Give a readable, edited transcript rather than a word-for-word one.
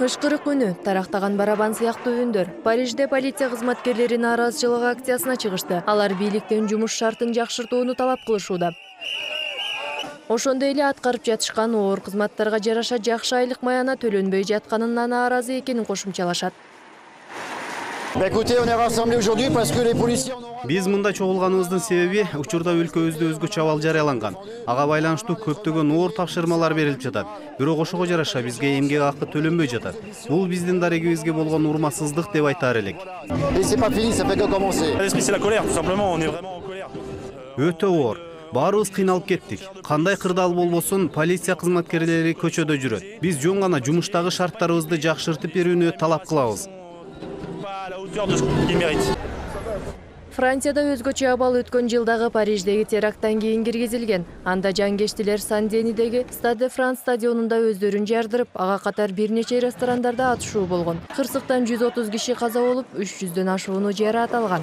Ышкырык үнү, тарактаган барабан сыяктуу үндөр. Парижде полиция кызматкерлери нааразычылык акциясына чыгышты. Алар бийликтен жумуш шартын жакшыртууну талап кылышууда. Ошондой эле аткарып жатышкан оор кызматтарга жараша жакшы айлык маяна төлөнбөй жатканына нааразы экенин кошумчалашат. Биз мында чогулганыбыздын себеби учурда өлкөбүздө өзгөчө абал жарыяланган. Ага байланыштуу көптөгөн оор тапшырмалар берилип жатат. Бирок ошого жараша бизге эмгек акы төлөнбөй жатат. Бул биздин дарегибизге болгон урматсыздык деп айтаар элек. Өтө оор. Баарыбыз кыйналып кеттик. Кандай кырдаал болбосун, полиция кызматкерлери көчөдө жүрөт. Биз жөн гана жумуштагы шарттарыбызды жакшыртып берүүнү талап кылабыз. Францияда өзгөчө абал өткөн жылдагы Париждеги теракттан кийин киргизилген. Анда жангечтилер Сан-Денидеги Стade de France стадионунда өздөрүн жардырып, ага катар бир нече ресторандарда атышуу болгон. Кырсыктан 130 киши каза болуп, 300дөн ашууну жараат алган.